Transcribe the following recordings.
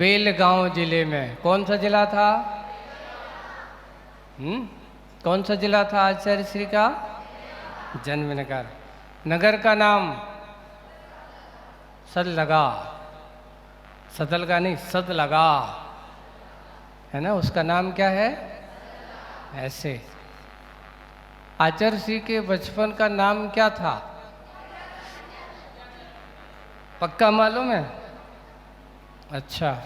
बेलगांव जिले में। कौन सा जिला था? कौन सा जिला था आचार्य श्री का? जन्मनगर। नगर का नाम सदलगा। सदलगा नहीं, सदलगा है ना। उसका नाम क्या है? ऐसे। आचार्य श्री के बचपन का नाम क्या था? पक्का मालूम है? अच्छा।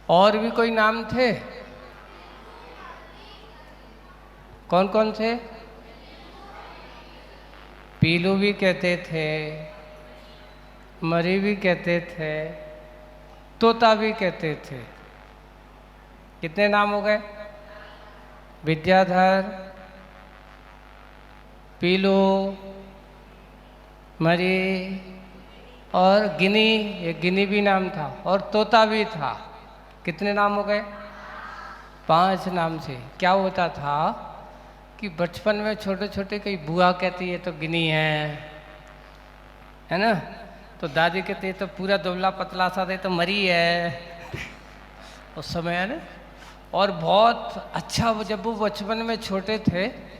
और भी कोई नाम थे? कौन कौन से? पीलू भी कहते थे, मरी भी कहते थे, तोता भी कहते थे। कितने नाम हो गए? विद्याधर, पीलू, मरी और गिनी। एक गिनी भी नाम था और तोता भी था। कितने नाम हो गए? 5 नाम से। क्या होता था कि बचपन में छोटे छोटे कई बुआ कहती है तो गिनी है ना। तो दादी कहती है तो पूरा दुबला पतला सा दे तो मरी है उस समय, है ना। और बहुत अच्छा, जब वो बचपन में छोटे थे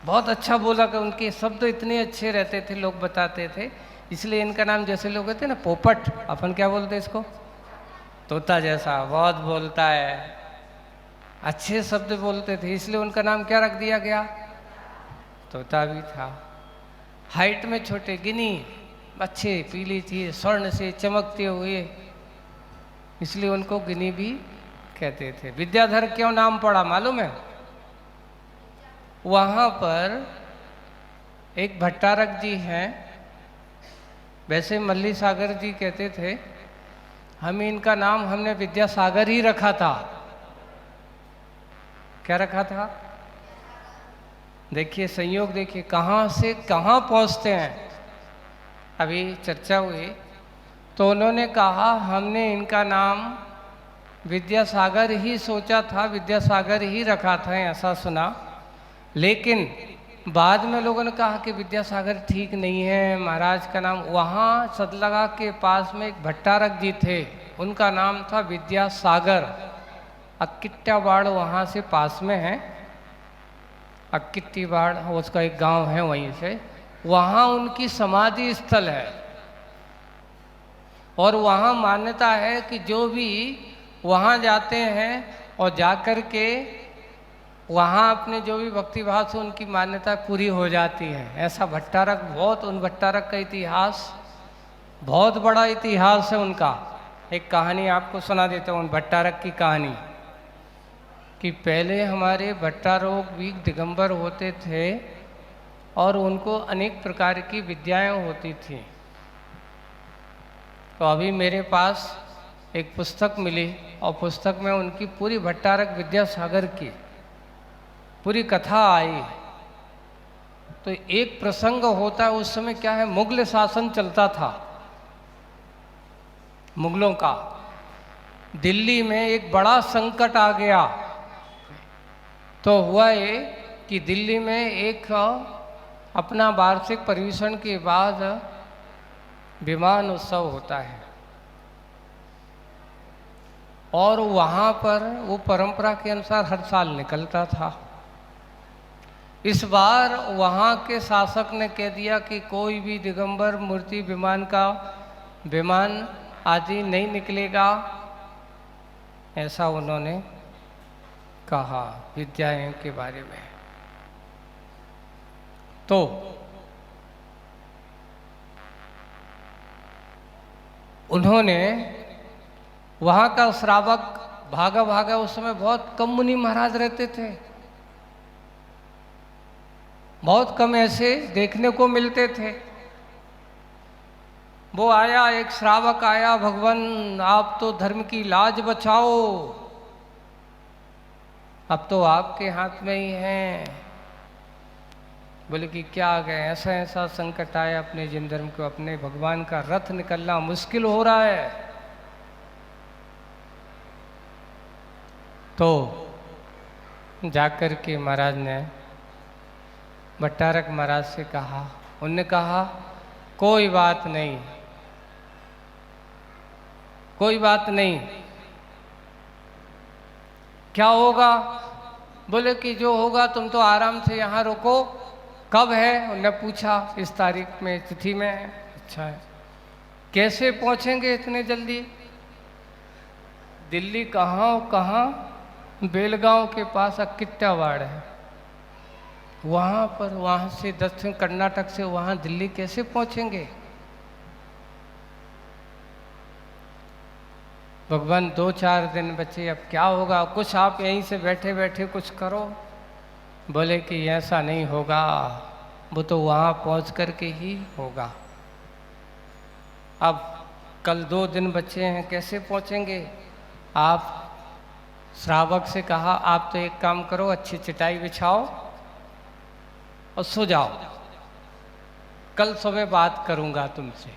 बहुत अच्छा बोला कि उनके शब्द इतने अच्छे रहते थे, लोग बताते थे। इसलिए इनका नाम, जैसे लोग कहते हैं ना पोपट, अपन क्या बोलते हैं इसको? तोता जैसा बहुत बोलता है, अच्छे शब्द बोलते थे, इसलिए उनका नाम क्या रख दिया गया? तोता भी था। हाइट में छोटे, गिनी, अच्छे, पीली थी, स्वर्ण से चमकते हुए, इसलिए उनको गिनी भी कहते थे। विद्याधर क्यों नाम पड़ा मालूम है? वहाँ पर एक भट्टारक जी हैं, वैसे मल्ली सागर जी कहते थे, हम इनका नाम हमने विद्यासागर ही रखा था। क्या रखा था? देखिए संयोग, देखिए कहाँ से कहाँ पहुँचते हैं। अभी चर्चा हुई तो उन्होंने कहा हमने इनका नाम विद्यासागर ही सोचा था, विद्यासागर ही रखा था, ऐसा सुना। लेकिन बाद में लोगों ने कहा कि विद्यासागर ठीक नहीं है, महाराज का नाम। वहाँ सतलगा के पास में एक भट्टारक जी थे, उनका नाम था विद्यासागर। अक्किट्टाबाड़ वहाँ से पास में है, अक्किट्टीबाड़ उसका एक गांव है, वहीं से वहाँ उनकी समाधि स्थल है। और वहाँ मान्यता है कि जो भी वहाँ जाते हैं और जाकर के वहाँ अपने जो भी भक्ति भाव से उनकी मान्यता पूरी हो जाती है। ऐसा भट्टारक, बहुत उन भट्टारक का इतिहास, बहुत बड़ा इतिहास है उनका। एक कहानी आपको सुना देता हूँ उन भट्टारक की कहानी, कि पहले हमारे भट्टारक भी दिगंबर होते थे और उनको अनेक प्रकार की विद्याएं होती थी। तो अभी मेरे पास एक पुस्तक मिली और पुस्तक में उनकी पूरी भट्टारक विद्यासागर की पूरी कथा आई। तो एक प्रसंग होता है, उस समय क्या है, मुगल शासन चलता था, मुगलों का। दिल्ली में एक बड़ा संकट आ गया। तो हुआ ये कि दिल्ली में एक अपना वार्षिक परिवेषण के बाद विमान उत्सव होता है और वहाँ पर वो परंपरा के अनुसार हर साल निकलता था। इस बार वहाँ के शासक ने कह दिया कि कोई भी दिगंबर मूर्ति विमान आदि नहीं निकलेगा, ऐसा उन्होंने कहा विद्याएं के बारे में। तो उन्होंने वहाँ का श्रावक भागा भागा, उस समय बहुत कम मुनि महाराज रहते थे, बहुत कम ऐसे देखने को मिलते थे। वो आया, एक श्रावक आया, भगवान आप तो धर्म की लाज बचाओ, अब तो आपके हाथ में ही है। बोले कि क्या आ गए? ऐसा ऐसा संकट आया अपने जिन धर्म को, अपने भगवान का रथ निकलना मुश्किल हो रहा है। तो जाकर के महाराज ने भट्टारक महाराज से कहा, उनने कहा कोई बात नहीं, कोई बात नहीं। क्या होगा? बोले कि जो होगा तुम तो आराम से यहाँ रुको। कब है? उन्होंने पूछा। इस तारीख में, तिथि में है। अच्छा है। कैसे पहुँचेंगे इतने जल्दी? दिल्ली कहाँ? बेलगांव के पास अक्किट्टावाड़ है, वहाँ पर। वहाँ से दक्षिण कर्नाटक से वहाँ दिल्ली कैसे पहुँचेंगे? भगवान 2-4 दिन बचे, अब क्या होगा? कुछ आप यहीं से बैठे बैठे कुछ करो। बोले कि ऐसा नहीं होगा, वो तो वहाँ पहुँच कर के ही होगा। अब कल 2 दिन बचे हैं, कैसे पहुँचेंगे? आप श्रावक से कहा, आप तो एक काम करो, अच्छी चटाई बिछाओ और सो जाओ, कल सुबह बात करूँगा तुमसे।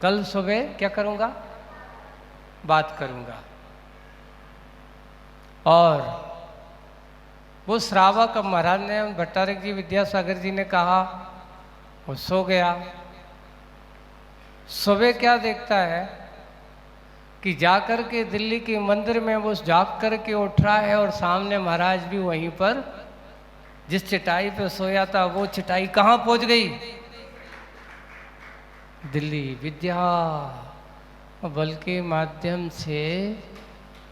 कल सुबह क्या करूँगा? बात करूँगा। और वो श्रावक, अब महाराज ने, भट्टारक जी, विद्यासागर जी ने कहा, वो सो गया। सुबह क्या देखता है कि जाकर के दिल्ली के मंदिर में वो जाग कर के उठ रहा है, और सामने महाराज भी वहीं पर जिस चटाई पे सोया था, वो चटाई कहाँ पहुँच गई? दिल्ली। विद्या बल के माध्यम से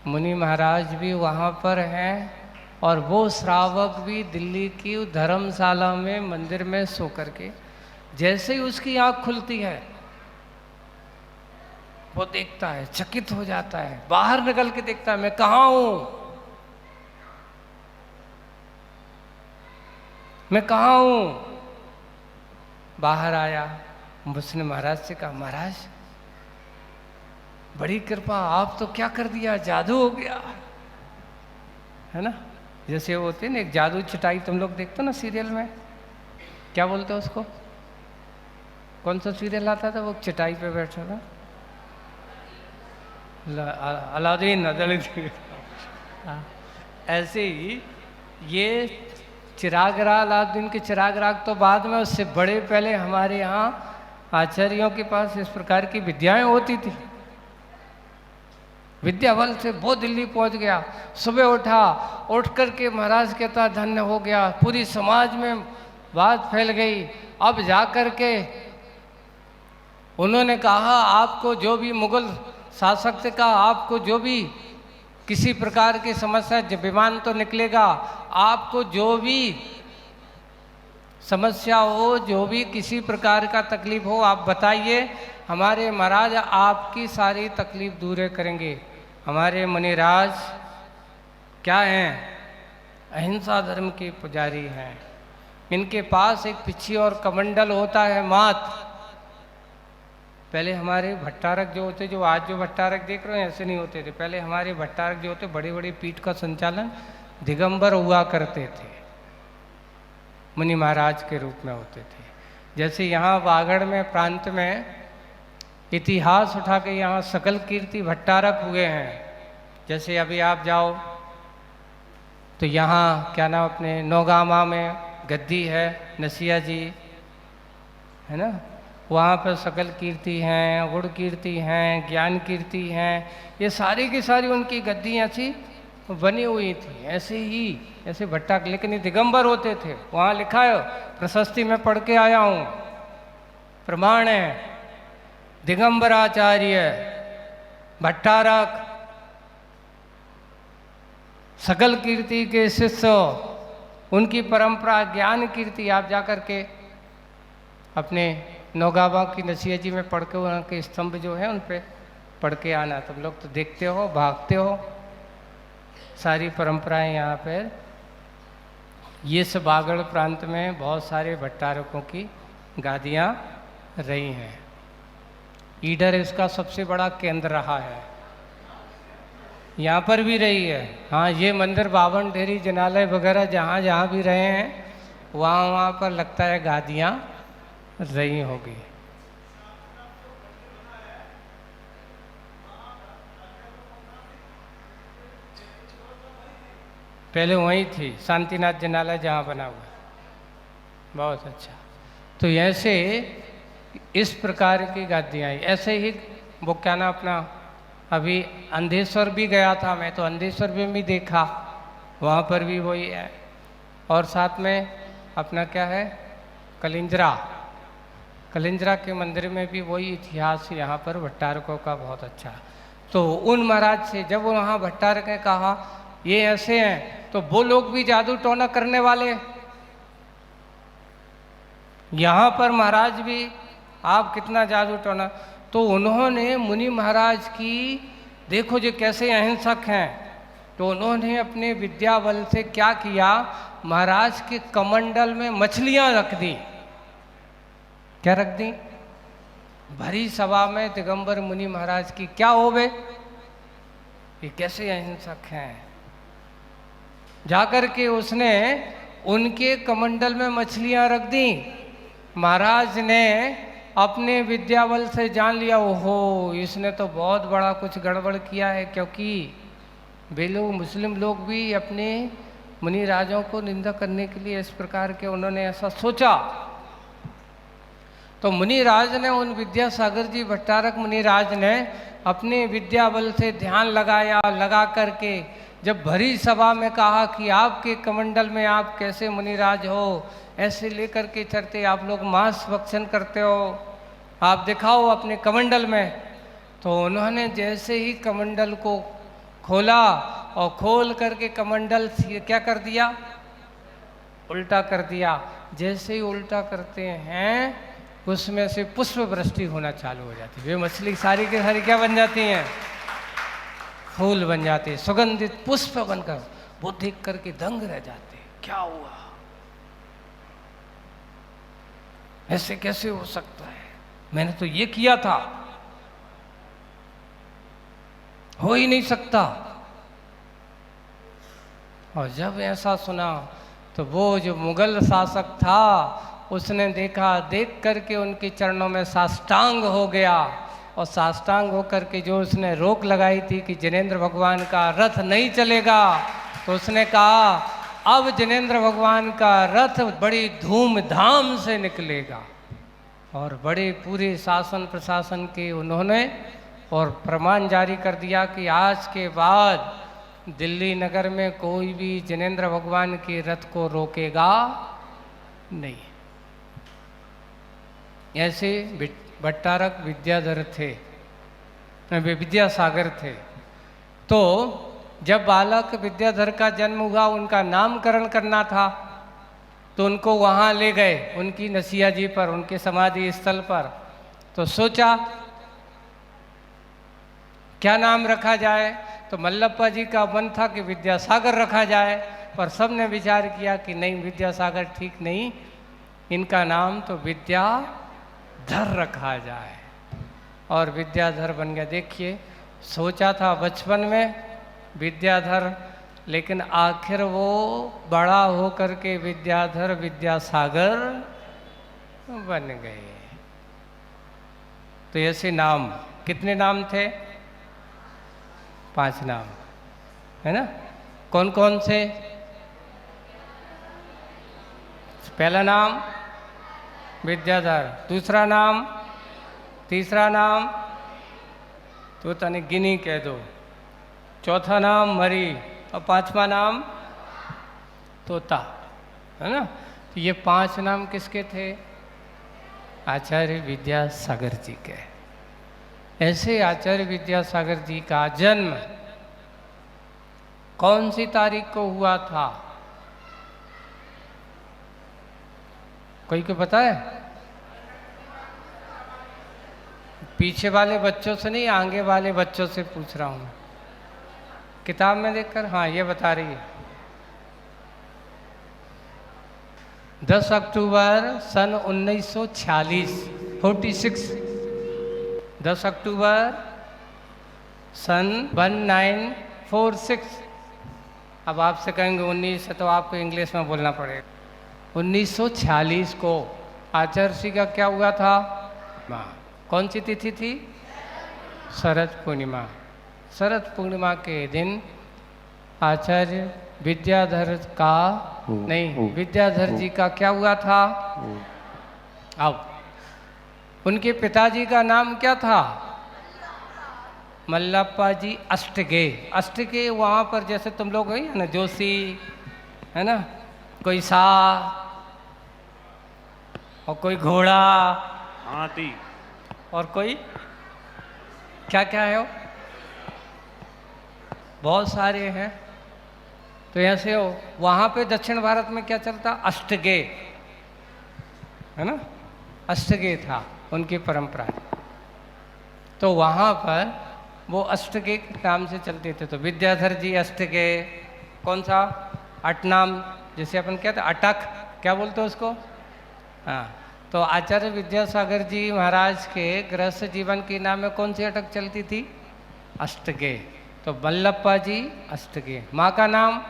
मुनि महाराज भी वहाँ पर हैं, और वो श्रावक भी दिल्ली की धर्मशाला में मंदिर में सो करके, जैसे ही उसकी आँख खुलती है वो देखता है, चकित हो जाता है, बाहर निकल के देखता है, मैं कहाँ हूँ, मैं कहाँ हूँ। बाहर आया, उसने महाराज से कहा, महाराज बड़ी कृपा, आप तो क्या कर दिया, जादू हो गया, है ना? जैसे वो होते ना, एक जादू चटाई, तुम लोग देखते हो ना सीरियल में, क्या बोलते हो उसको? कौन सा सीरियल आता था वो चटाई पे बैठा था? अलादीन। ऐसे ही ये चिरागराग, अलादीन के चिरागराग तो बाद में, उससे बड़े पहले हमारे यहाँ आचार्यों के पास इस प्रकार की विद्याएं होती थी। विद्या बल से वो दिल्ली पहुंच गया। सुबह उठा, उठ करके महाराज कहता, धन्य हो गया, पूरी समाज में बात फैल गई। अब जा कर के उन्होंने कहा, आपको जो भी मुगल शासक से कहा, आपको जो भी किसी प्रकार की समस्या, विमान तो निकलेगा, आपको जो भी समस्या हो, जो भी किसी प्रकार का तकलीफ हो, आप बताइए, हमारे महाराज आपकी सारी तकलीफ दूर करेंगे। हमारे मुनिराज क्या हैं? अहिंसा धर्म के पुजारी हैं। इनके पास एक पिछी और कमंडल होता है, मात। पहले हमारे भट्टारक जो होते, जो आज जो भट्टारक देख रहे हैं, ऐसे नहीं होते थे। पहले हमारे भट्टारक जो होते, बड़ी बड़ी पीठ का संचालन दिगंबर हुआ करते थे, मुनि महाराज के रूप में होते थे। जैसे यहाँ वागड़ में प्रांत में इतिहास उठा के यहाँ सकल कीर्ति भट्टारक हुए हैं। जैसे अभी आप जाओ तो यहाँ क्या नाम, अपने नौगामा में गद्दी है, नसिया जी, है ना, वहाँ पर सकल कीर्ति हैं, गुड़ कीर्ति हैं, ज्ञान कीर्ति हैं, ये सारी की सारी उनकी गद्दियाँ ऐसी बनी हुई थी। ऐसे ही ऐसे भट्टा, लेकिन ये दिगंबर होते थे। वहाँ लिखा है, प्रशस्ति में पढ़ के आया हूँ, प्रमाण है, दिगंबराचार्य भट्टारक सकल कीर्ति के शिष्य, उनकी परंपरा ज्ञान कीर्ति। आप जाकर के अपने नौगावा की नसिया जी में पढ़ के, वहाँ के स्तंभ जो है उन पे पढ़ के आना। तुम लोग तो देखते हो, भागते हो, सारी परंपराएं यहाँ पे। ये सब बागड़ प्रांत में बहुत सारे भट्टारकों की गादियाँ रही हैं। ईडर इसका सबसे बड़ा केंद्र रहा है, यहाँ पर भी रही है। हाँ, ये मंदिर, बावन ढेरी, जनालय वगैरह जहाँ जहाँ भी रहे हैं, वहाँ वहाँ पर लगता है गादियाँ रही होगी। पहले वहीं थी, शांतिनाथ जनालय जहाँ बना हुआ। बहुत अच्छा। तो ऐसे इस प्रकार की गादियाँ, ऐसे ही वो क्या ना अपना, अभी अंधेश्वर भी गया था मैं, तो अंधेश्वर में भी देखा, वहाँ पर भी वही है। और साथ में अपना क्या है, कलिंजरा, कलिंजरा के मंदिर में भी वही इतिहास यहाँ पर भट्टारकों का बहुत अच्छा। तो उन महाराज से जब वहाँ भट्टारक ने कहा ये ऐसे हैं, तो वो लोग भी जादू टोना करने वाले, यहाँ पर महाराज भी आप कितना जादू टोना। तो उन्होंने मुनि महाराज की, देखो जो कैसे अहिंसक हैं, तो उन्होंने अपने विद्या बल से क्या किया, महाराज के कमंडल में मछलियां रख दी। क्या रख दी? भरी सभा में दिगंबर मुनि महाराज की क्या हो गए, ये कैसे अहिंसक हैं। जाकर के उसने उनके कमंडल में मछलियां रख दी। महाराज ने अपने विद्या बल से जान लिया, ओहो इसने तो बहुत बड़ा कुछ गड़बड़ किया है, क्योंकि वे लोग मुस्लिम लोग भी अपने मुनि राजों को निंदा करने के लिए इस प्रकार के उन्होंने ऐसा सोचा। तो मुनि राज ने, उन विद्यासागर जी भट्टारक मुनि राज ने अपने विद्या बल से ध्यान लगाया, लगा करके जब भरी सभा में कहा कि आपके कमंडल में आप कैसे मुनिराज हो, ऐसे लेकर के चलते आप लोग मांस भक्षण करते हो, आप दिखाओ अपने कमंडल में। तो उन्होंने जैसे ही कमंडल को खोला और खोल करके कमंडल क्या कर दिया, उल्टा कर दिया। जैसे ही उल्टा करते हैं उसमें से पुष्प वृष्टि होना चालू हो जाती है। वे मछली सारी के सारी क्या बन जाती हैं, फूल बन जाते हैं, सुगंधित पुष्प बनकर। वो देख करके दंग रह जाते, क्या हुआ, ऐसे कैसे हो सकता है, मैंने तो ये किया था, हो ही नहीं सकता। और जब ऐसा सुना तो वो जो मुगल शासक था उसने देखा, देख करके उनके चरणों में साष्टांग हो गया। और साष्टांग होकर के जो उसने रोक लगाई थी कि जिनेंद्र भगवान का रथ नहीं चलेगा, तो उसने कहा अब जिनेंद्र भगवान का रथ बड़ी धूमधाम से निकलेगा। और बड़े पूरे शासन प्रशासन के उन्होंने और फरमान जारी कर दिया कि आज के बाद दिल्ली नगर में कोई भी जिनेंद्र भगवान के रथ को रोकेगा नहीं। ऐसे भट्टारक विद्याधर थे, विद्यासागर थे। तो जब बालक विद्याधर का जन्म हुआ, उनका नामकरण करना था, तो उनको वहाँ ले गए उनकी नसिया जी पर, उनके समाधि स्थल पर। तो सोचा क्या नाम रखा जाए, तो मल्लप्पा जी का मन था कि विद्यासागर रखा जाए, पर सबने विचार किया कि नहीं विद्यासागर ठीक नहीं, इनका नाम तो विद्याधर रखा जाए। और विद्याधर बन गया। देखिए सोचा था बचपन में विद्याधर, लेकिन आखिर वो बड़ा हो करके विद्याधर विद्यासागर बन गए। तो ऐसे नाम, कितने नाम थे, 5 नाम है ना। कौन कौन से? पहला नाम विद्याधर, दूसरा नाम, तीसरा नाम तो तने गिनी कह दो, चौथा नाम मरी, और 5वां नाम तोता, है ना। तो ये 5 नाम किसके थे? आचार्य विद्यासागर जी के। ऐसे आचार्य विद्यासागर जी का जन्म कौन सी तारीख को हुआ था, कोई को पता है? पीछे वाले बच्चों से नहीं, आगे वाले बच्चों से पूछ रहा हूँ, किताब में देखकर। हाँ ये बता रही है 10 अक्टूबर सन 1946, 46, 10 अक्टूबर सन 1946। अब आपसे कहेंगे 19 है तो आपको इंग्लिश में बोलना पड़ेगा। 1946 को आचार्य श्री का क्या हुआ था? कौन सी तिथि थी? शरद पूर्णिमा। शरद पूर्णिमा के दिन आचार्य विद्याधर का नहीं, विद्याधर जी का क्या हुआ था? अब उनके पिताजी का नाम क्या था? मल्लप्पा जी अष्टगे। अष्टगे वहाँ पर जैसे तुम लोग है ना जोशी, है ना, कोई सा और कोई घोड़ा, हाथी, और कोई क्या क्या है वो, बहुत सारे हैं। तो ऐसे हो वहाँ पे दक्षिण भारत में क्या चलता, अष्टगे, है ना, अष्टगे था उनकी परंपरा। तो वहाँ पर वो अष्टगे के नाम से चलते थे। तो विद्याधर जी अष्टगे, कौन सा अटनाम, जैसे अपन कहते अटक, क्या बोलते हैं उसको, हाँ। तो आचार्य विद्यासागर जी महाराज के गृहस्थ जीवन के नाम में कौन सी अटक चलती थी, अष्टगे। तो मल्लप्पा जी अष्टगे। माँ का नाम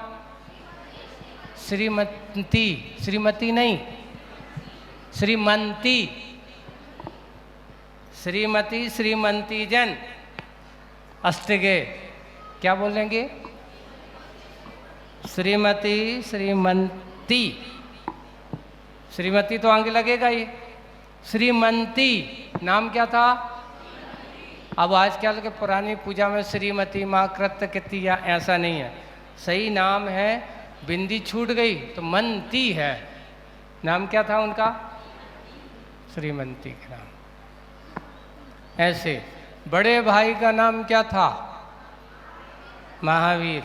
श्रीमती, श्रीमती नहीं, श्रीमंती, श्रीमती, श्रीमंती जन अष्टगे। क्या बोलेंगे, श्रीमती, श्रीमंती, श्रीमती तो आगे लगेगा ही, श्रीमंती नाम क्या था। अब आजकल के पुरानी पूजा में श्रीमती माँ कृत्य कितिया ऐसा नहीं है, सही नाम है, बिंदी छूट गई तो मनती है, नाम क्या था उनका, श्रीमंती का नाम। ऐसे बड़े भाई का नाम क्या था, महावीर।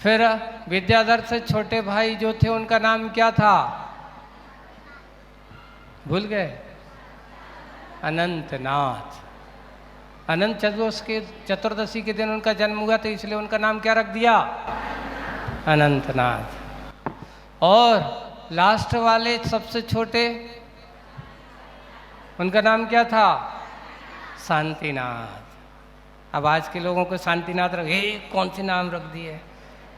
फिर विद्याधर से छोटे भाई जो थे उनका नाम क्या था, भूल गए, अनंतनाथ। अनंत चतुर्दशी के दिन उनका जन्म हुआ तो इसलिए उनका नाम क्या रख दिया, अनंतनाथ। और लास्ट वाले सबसे छोटे, उनका नाम क्या था, शांतिनाथ। अब आज के लोगों को शांतिनाथ रख, कौन से नाम रख दिए,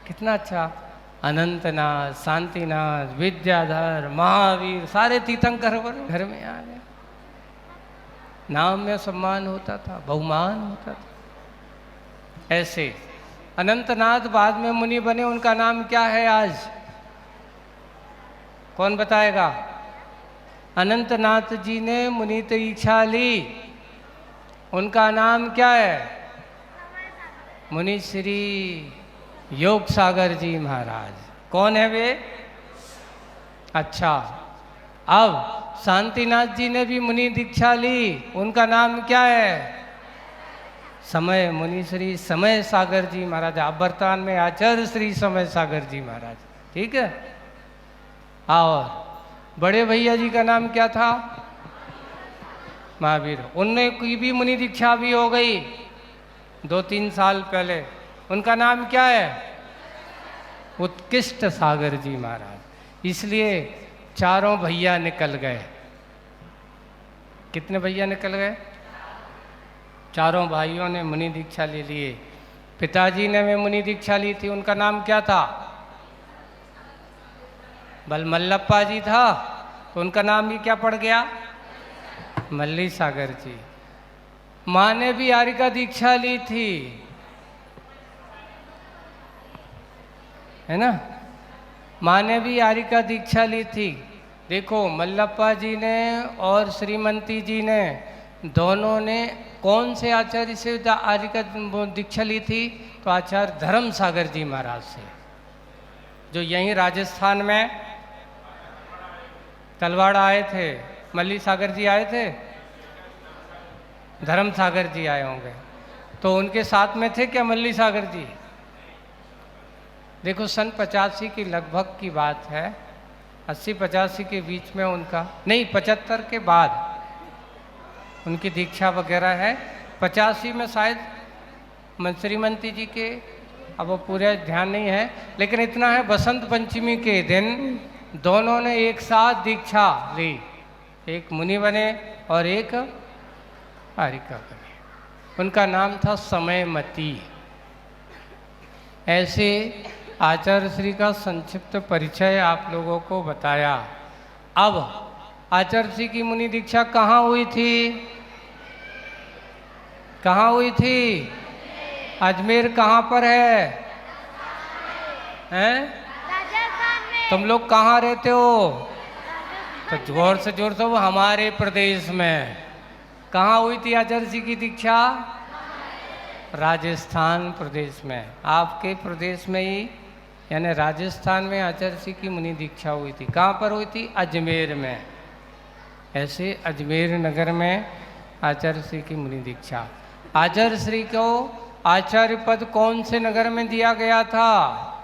कितना अच्छा, अनंतनाथ, शांतिनाथ, विद्याधर, महावीर, सारे तीर्थंकर घर में आ गए। नाम में सम्मान होता था, बहुमान होता था। ऐसे अनंतनाथ बाद में मुनि बने, उनका नाम क्या है आज, कौन बताएगा। अनंतनाथ जी ने मुनि दीक्षा ली, उनका नाम क्या है, मुनि श्री योग सागर जी महाराज। कौन है वे, अच्छा। अब शांतिनाथ जी ने भी मुनि दीक्षा ली, उनका नाम क्या है, समय, मुनि श्री समय सागर जी महाराज। अब वर्तमान में आचार्य श्री समय सागर जी महाराज, ठीक है। और बड़े भैया जी का नाम क्या था, महावीर। उनने की भी मुनि दीक्षा भी हो गई 2-3 साल पहले, उनका नाम क्या है, उत्कृष्ट सागर जी महाराज। इसलिए चारों भैया निकल गए। कितने भैया निकल गए, चारों भाइयों ने मुनि दीक्षा ले लिए। पिताजी ने भी मुनि दीक्षा ली थी, उनका नाम क्या था, बल मल्लप्पा जी था, तो उनका नाम भी क्या पड़ गया, मल्ली सागर जी। माँ ने भी आर्यिका दीक्षा ली थी, है ना, माँ ने भी आर्यिका दीक्षा ली थी। देखो मल्लप्पा जी ने और श्रीमंती जी ने दोनों ने कौन से आचार्य से आर्यिका दीक्षा ली थी, तो आचार्य धर्म सागर जी महाराज से, जो यहीं राजस्थान में तलवाड़ा आए थे। मल्ली सागर जी आए थे, धर्म सागर जी आए होंगे, तो उनके साथ में थे क्या मल्ली सागर जी। देखो सन 85 की लगभग की बात है, 80-85 के बीच में उनका, नहीं 75 के बाद उनकी दीक्षा वगैरह है। 85 में शायद श्रीमंती जी के, अब वो पूरा ध्यान नहीं है, लेकिन इतना है बसंत पंचमी के दिन दोनों ने एक साथ दीक्षा ली, एक मुनि बने और एक आर्यिका बने। उनका नाम था समयमती। ऐसे आचार्य श्री का संक्षिप्त परिचय आप लोगों को बताया। अब आचार्य श्री की मुनि दीक्षा कहाँ हुई थी, कहाँ हुई थी, अजमेर कहाँ पर है, हैं, तुम लोग कहाँ रहते हो, तो जोर से वो हमारे प्रदेश में। कहाँ हुई थी आचार्य जी की दीक्षा, राजस्थान प्रदेश में। आपके प्रदेश में ही यानी राजस्थान में आचार्य श्री की मुनि दीक्षा हुई थी। कहाँ पर हुई थी? अजमेर में। ऐसे अजमेर नगर में आचार्य श्री की मुनि दीक्षा। आचार्य श्री को आचार्य पद कौन से नगर में दिया गया था?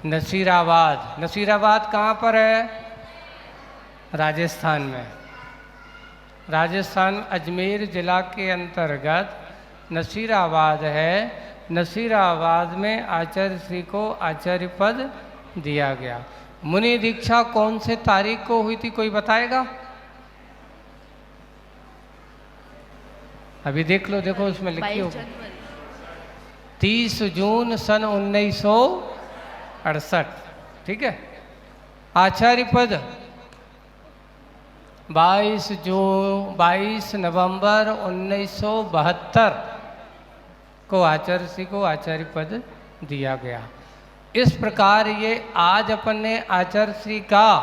नसीराबाद। नसीराबाद कहाँ पर है? राजस्थान में। राजस्थान अजमेर जिला के अंतर्गत नसीराबाद है। नसीराबाद में आचार्य श्री को आचार्य पद दिया गया। मुनि दीक्षा कौन से तारीख को हुई थी, कोई बताएगा? अभी देख लो, देखो उसमें लिखी होगी 30 जून सन 1968। ठीक है। आचार्य पद 22 नवंबर 1972 को आचार्य श्री को आचार्य पद दिया गया। इस प्रकार ये आज अपन ने आचार्य श्री का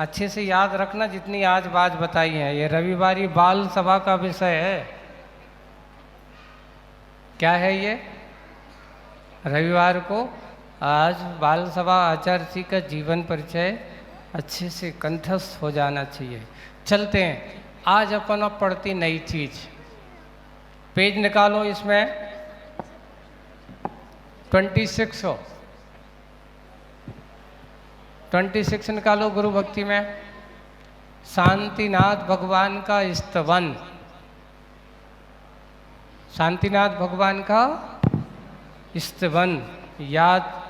अच्छे से याद रखना, जितनी आज बात बताई है। ये रविवारी बाल सभा का विषय है। क्या है ये? रविवार को आज बाल सभा आचार्य श्री का जीवन परिचय अच्छे से कंठस्थ हो जाना चाहिए। चलते हैं। आज अपन अब पढ़ती नई चीज। पेज निकालो, इसमें 26 निकालो। गुरु भक्ति में शांतिनाथ भगवान का स्तवन। शांतिनाथ भगवान का स्तवन याद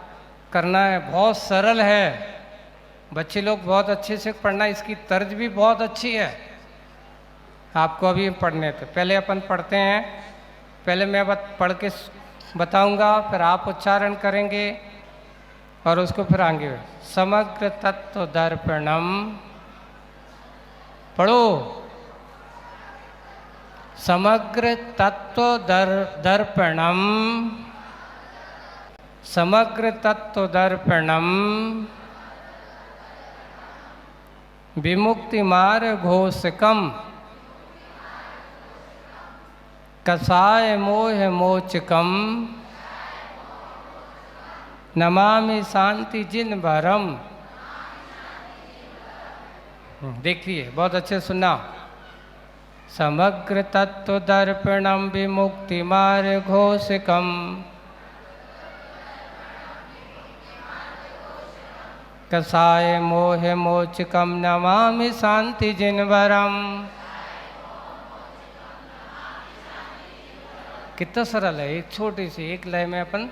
करना है। बहुत सरल है, बच्चे लोग बहुत अच्छे से पढ़ना। इसकी तर्ज भी बहुत अच्छी है। आपको अभी पढ़ने तो पहले अपन पढ़ते हैं। पहले मैं पढ़ के बताऊंगा, फिर आप उच्चारण करेंगे और उसको फिर आगे। समग्र तत्व दर्पणम। पढ़ो। समग्र तत्व दर्पणम। समग्र तत्व दर्पणम। विमुक्ति मार्ग घोषकम। कसाय मोह मोचकम। नमामि शांति जिन भरम। देखिए, बहुत अच्छे सुनना। समग्र तत्व दर्पणम विमुक्ति मार्ग घोषकम। कसाय मोह मोचकम नमामि शांति जिनवरम। कितना सरल है। एक छोटी सी एक लय में अपन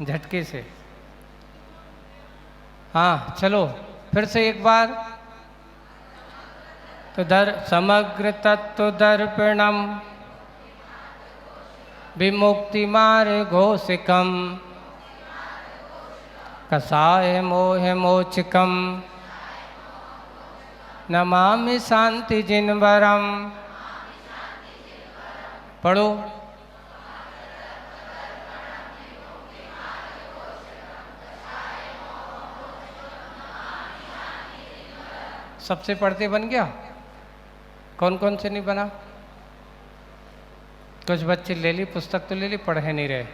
झटके से। हाँ चलो फिर से एक बार। तो समग्र तत्व दर्पणम विमुक्ति मार्ग घोषकम। कसाय मोह मोचकम नमामि शांति जिनवरम। पढ़ो। सबसे पढ़ते बन गया? कौन कौन से नहीं बना? कुछ बच्चे ले ली, पुस्तक तो ले ली, पढ़े नहीं रहे।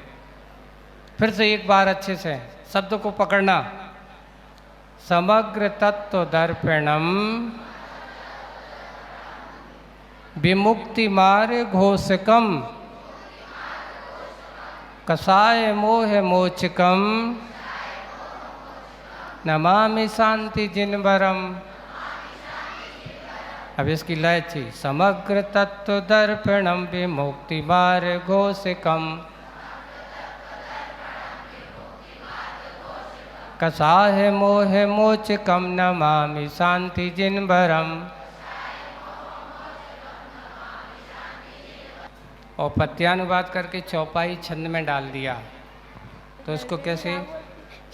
फिर से एक बार अच्छे से शब्द को पकड़ना। समग्र तत्व दर्पणम विमुक्ति मार्ग घोषकम। कसाय मोह मोचकम नमामि शांति जिनवरम। अब इसकी लय थी। समग्र तत्व दर्पणम विमुक्ति मार्ग घोषकम। कसाय मोह मोचकम नमामि शांति जिनवरम। और पद्यानुवाद करके चौपाई छंद में डाल दिया। तो उसको कैसे?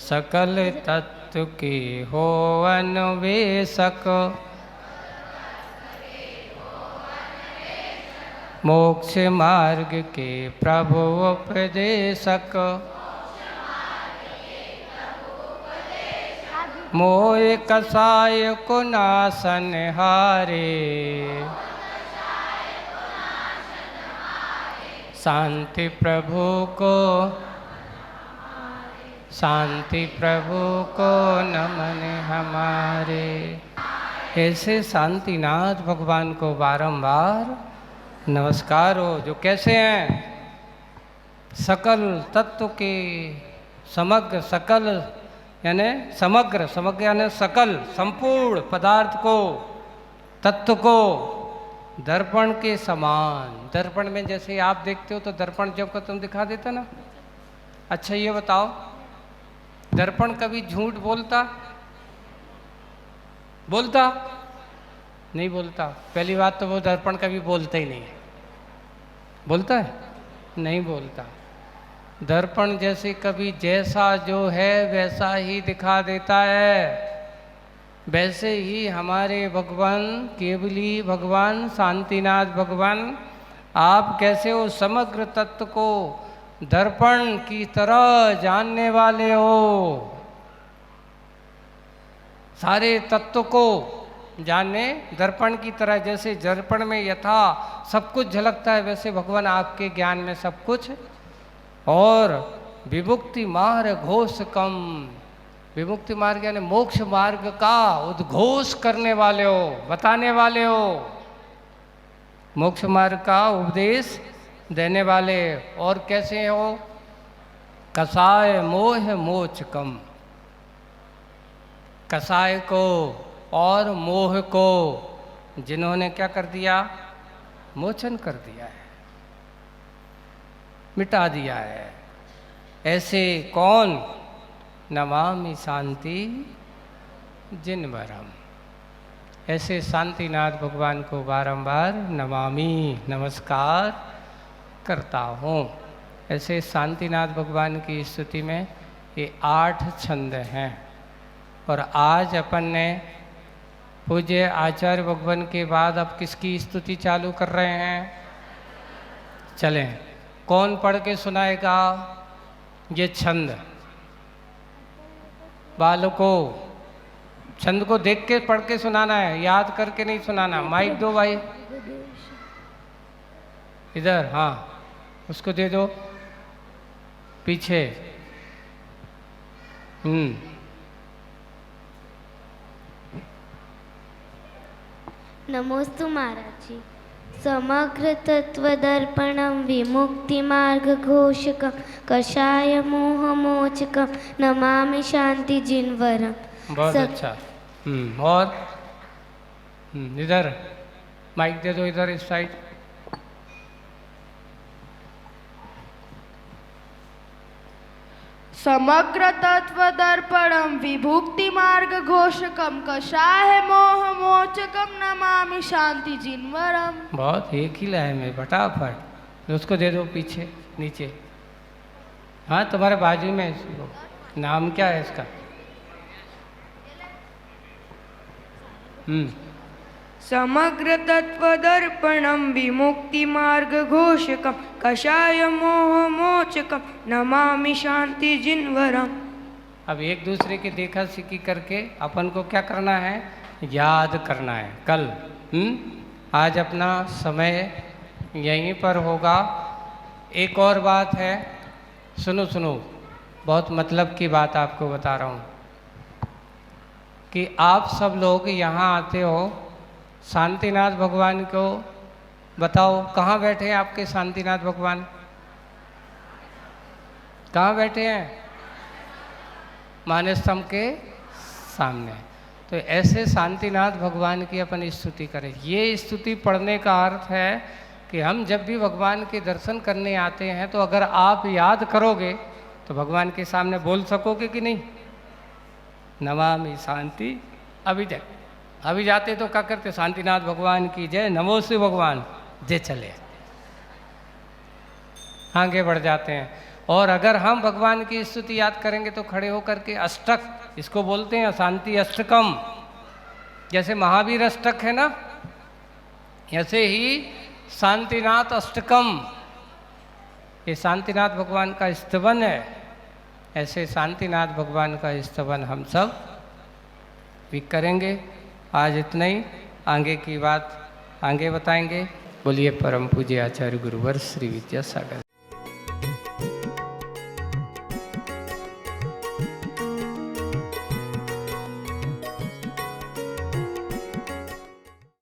सकल तत्व के हो अन्वेषक मोक्ष मार्ग के प्रभु उपदेशक। मोह कसाय को नासन हारे शांति प्रभु को, शांति प्रभु को नमन हमारे। ऐसे शांतिनाथ भगवान को बारंबार नमस्कार हो, जो कैसे हैं? सकल तत्व के समग्र, सकल यानी समग्र, समग्र यानी सकल, संपूर्ण पदार्थ को, तत्व को दर्पण के समान। दर्पण में जैसे आप देखते हो तो दर्पण जब का तुम दिखा देता ना। अच्छा ये बताओ, दर्पण कभी झूठ बोलता? बोलता? नहीं बोलता। पहली बात तो वो दर्पण कभी बोलता ही नहीं है। बोलता है? नहीं बोलता। दर्पण जैसे कभी जैसा जो है वैसा ही दिखा देता है। वैसे ही हमारे भगवान, केवली भगवान, शांतिनाथ भगवान, आप कैसे हो? समग्र तत्व को दर्पण की तरह जानने वाले हो। सारे तत्व को जाने दर्पण की तरह। जैसे दर्पण में यथा सब कुछ झलकता है, वैसे भगवान आपके ज्ञान में सब कुछ। और विमुक्ति मार्ग घोष कम, विमुक्ति मार्ग यानी मोक्ष मार्ग का उद्घोष करने वाले हो, बताने वाले हो। मोक्ष मार्ग का उपदेश देने वाले। और कैसे हो? कसाय मोह मोच कम, कसाय को और मोह को जिन्होंने क्या कर दिया? मोचन कर दिया है, मिटा दिया है। ऐसे कौन? नमामि शांति जिनवरम। ऐसे शांतिनाथ भगवान को बारंबार नमामि, नमस्कार करता हूँ। ऐसे शांतिनाथ भगवान की स्तुति में ये 8 छंद हैं। और आज अपन ने पूज्य आचार्य भगवान के बाद अब किसकी स्तुति चालू कर रहे हैं? चलें, कौन पढ़ के सुनाएगा ये छंद? बालकों, छंद को देख के पढ़ के सुनाना है, याद करके नहीं सुनाना। माइक दो भाई, इधर, हाँ उसको दे दो पीछे। नमोस्तु महाराज जी। समग्र तत्व दर्पणम विमुक्ति मार्ग घोषकम कषाय मोह मोचकम नमामि शांति जिनवरम। बहुत अच्छा। और इधर माइक दे दो, इधर इस साइड। समग्र तत्व दर्पणम विभुक्ति मार्ग घोषकम कषाय मोह मोचकम नमामि शांति जिनवरम। बहुत एक ही लाइन में फटाफट। उसको दे दो पीछे नीचे। हाँ तुम्हारे बाजू में इसको। नाम क्या है इसका? समग्र तत्व दर्पणम विमुक्ति मार्ग घोषकम कषाय मोह मोचकम नमामि शांति जिनवरम। अब एक दूसरे की देखा सीखी करके अपन को क्या करना है? याद करना है। कल आज अपना समय यहीं पर होगा। एक और बात है, सुनो सुनो, बहुत मतलब की बात आपको बता रहा हूँ कि आप सब लोग यहाँ आते हो, शांतिनाथ भगवान को बताओ कहाँ बैठे हैं आपके शांतिनाथ भगवान? कहाँ बैठे हैं? मानस स्तंभ के सामने। तो ऐसे शांतिनाथ भगवान की अपन स्तुति करें। ये स्तुति पढ़ने का अर्थ है कि हम जब भी भगवान के दर्शन करने आते हैं तो अगर आप याद करोगे तो भगवान के सामने बोल सकोगे कि नहीं? नमामि शांति। अभी जाते तो क्या करते? शांतिनाथ भगवान की जय, नमोस्तु भगवान, जय चले आगे बढ़ जाते हैं। और अगर हम भगवान की स्तुति याद करेंगे तो खड़े होकर के अष्टक, इसको बोलते हैं शांति अष्टकम। जैसे महावीर अष्टक है ना, ऐसे ही शांतिनाथ अष्टकम, ये शांतिनाथ भगवान का स्तवन है। ऐसे शांतिनाथ भगवान का स्तवन हम सब भी करेंगे। आज इतना ही, आगे की बात आगे बताएंगे। बोलिए परम पूज्य आचार्य गुरुवर श्री विद्यासागर।